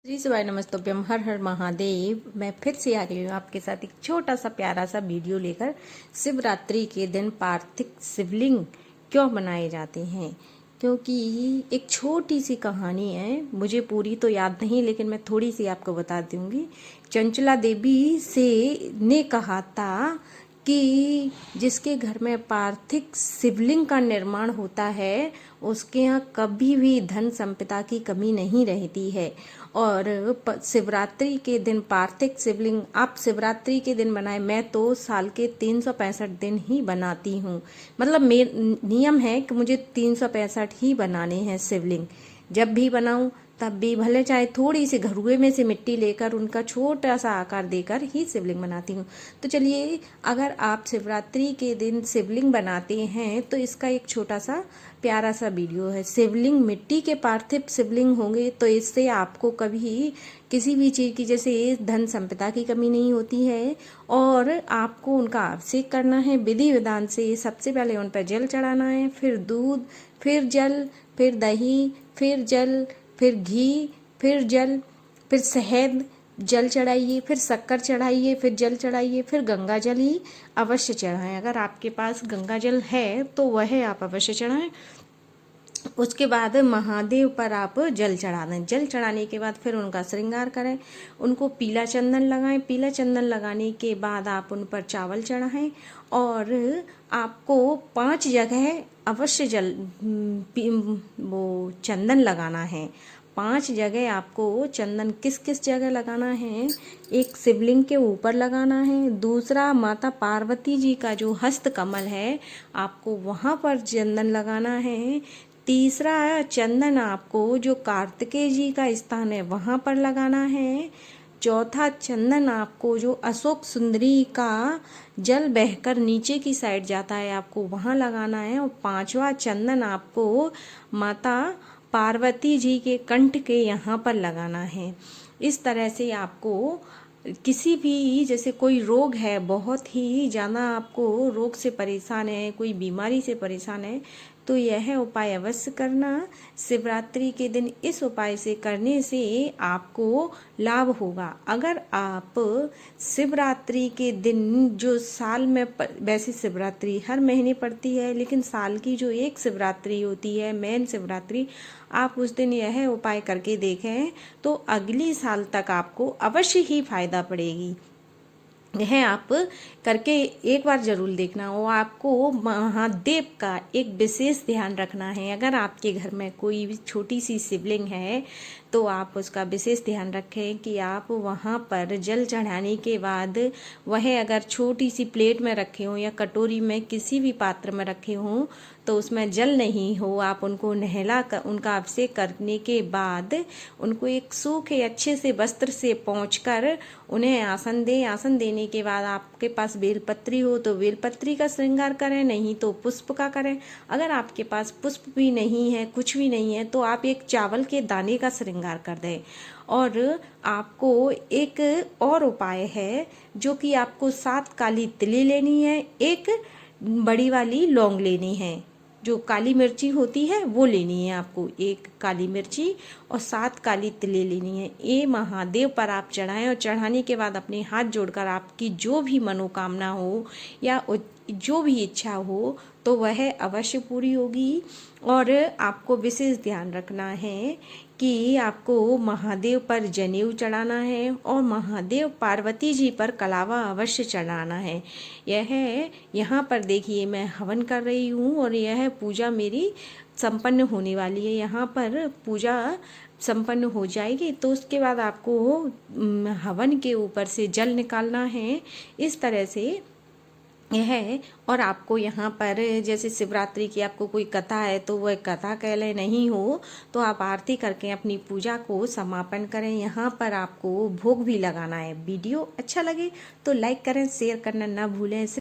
श्री शिवाय नमस्तुभ्यम, हर हर महादेव। मैं फिर से आ गई हूँ आपके साथ एक छोटा सा प्यारा सा वीडियो लेकर। शिवरात्रि के दिन पार्थिव शिवलिंग क्यों बनाए जाते हैं, क्योंकि एक छोटी सी कहानी है। मुझे पूरी तो याद नहीं, लेकिन मैं थोड़ी सी आपको बता दूंगी। चंचला देवी से ने कहा था कि जिसके घर में पार्थिव शिवलिंग का निर्माण होता है उसके यहाँ कभी भी धन संपदा की कमी नहीं रहती है। और शिवरात्रि के दिन पार्थिव शिवलिंग आप शिवरात्रि के दिन बनाए। मैं तो साल के 365 दिन ही बनाती हूँ। मतलब मेरा नियम है कि मुझे 365 ही बनाने हैं शिवलिंग। जब भी बनाऊं तब भी भले चाहे थोड़ी सी घरुए में से मिट्टी लेकर उनका छोटा सा आकार देकर ही शिवलिंग बनाती हूँ। तो चलिए, अगर आप शिवरात्रि के दिन शिवलिंग बनाते हैं तो इसका एक छोटा सा प्यारा सा वीडियो है। शिवलिंग मिट्टी के पार्थिव शिवलिंग होंगे तो इससे आपको कभी किसी भी चीज़ की जैसे धन संपदा की कमी नहीं होती है। और आपको उनका अभिषेक करना है विधि विधान से। सबसे पहले उन पर जल चढ़ाना है, फिर दूध, फिर जल, फिर दही, फिर जल, फिर घी, फिर जल, फिर शहद, जल चढ़ाइए, फिर शक्कर चढ़ाइए, फिर जल चढ़ाइए, फिर गंगा जल ही अवश्य चढ़ाएं। अगर आपके पास गंगा जल है तो वह आप अवश्य चढ़ाएं। उसके बाद महादेव पर आप जल चढ़ा दें। जल चढ़ाने के बाद फिर उनका श्रृंगार करें, उनको पीला चंदन लगाएं। पीला चंदन लगाने के बाद आप उन पर चावल चढ़ाएं। और आपको 5 जगह अवश्य वो चंदन लगाना है। 5 जगह आपको चंदन किस किस जगह लगाना है? एक शिवलिंग के ऊपर लगाना है, दूसरा माता पार्वती जी का जो हस्त कमल है आपको वहां पर चंदन लगाना है, तीसरा चंदन आपको जो कार्तिकेय जी का स्थान है वहां पर लगाना है, चौथा चंदन आपको जो अशोक सुंदरी का जल बहकर नीचे की साइड जाता है आपको वहां लगाना है, और 5वां चंदन आपको माता पार्वती जी के कंठ के यहाँ पर लगाना है। इस तरह से आपको किसी भी जैसे कोई रोग है, बहुत ही ज़्यादा आपको रोग से परेशान है, कोई बीमारी से परेशान है, तो यह उपाय अवश्य करना। शिवरात्रि के दिन इस उपाय से करने से आपको लाभ होगा। अगर आप शिवरात्रि के दिन जो साल में वैसे शिवरात्रि हर महीने पड़ती है, लेकिन साल की जो एक शिवरात्रि होती है मेन शिवरात्रि, आप उस दिन यह उपाय करके देखें तो अगली साल तक आपको अवश्य ही फायदा पड़ेगी। यह आप करके एक बार जरूर देखना हो। आपको महादेव का एक विशेष ध्यान रखना है। अगर आपके घर में कोई भी छोटी सी शिवलिंग है तो आप उसका विशेष ध्यान रखें कि आप वहाँ पर जल चढ़ाने के बाद वह अगर छोटी सी प्लेट में रखे हों या कटोरी में किसी भी पात्र में रखे हों तो उसमें जल नहीं हो। आप उनको नहला कर उनका अभिषेक करने के बाद उनको एक सूखे अच्छे से वस्त्र से पोंछकर उन्हें आसन दें। आसन देने के बाद आपके पास बेलपत्री हो तो बेलपत्री का श्रृंगार करें, नहीं तो पुष्प का करें। अगर आपके पास पुष्प भी नहीं है, कुछ भी नहीं है, तो आप एक चावल के दाने का श्रृंगार कर दें। और आपको एक और उपाय है जो कि आपको 7 काली तिली लेनी है, एक बड़ी वाली लौंग लेनी है, जो काली मिर्ची होती है वो लेनी है आपको, एक काली मिर्ची और 7 काली तिले लेनी है। ये महादेव पर आप चढ़ाएं और चढ़ाने के बाद अपने हाथ जोड़कर आपकी जो भी मनोकामना हो या जो भी इच्छा हो तो वह अवश्य पूरी होगी। और आपको विशेष ध्यान रखना है कि आपको महादेव पर जनेऊ चढ़ाना है और महादेव पार्वती जी पर कलावा अवश्य चढ़ाना है। यह यहाँ पर देखिए मैं हवन कर रही हूँ और यह पूजा मेरी संपन्न होने वाली है। यहाँ पर पूजा संपन्न हो जाएगी तो उसके बाद आपको हवन के ऊपर से जल निकालना है इस तरह से यह। और आपको यहाँ पर जैसे शिवरात्रि की आपको कोई कथा है तो वह कथा कह ले, नहीं हो तो आप आरती करके अपनी पूजा को समापन करें। यहाँ पर आपको भोग भी लगाना है। वीडियो अच्छा लगे तो लाइक करें, शेयर करना ना भूलें।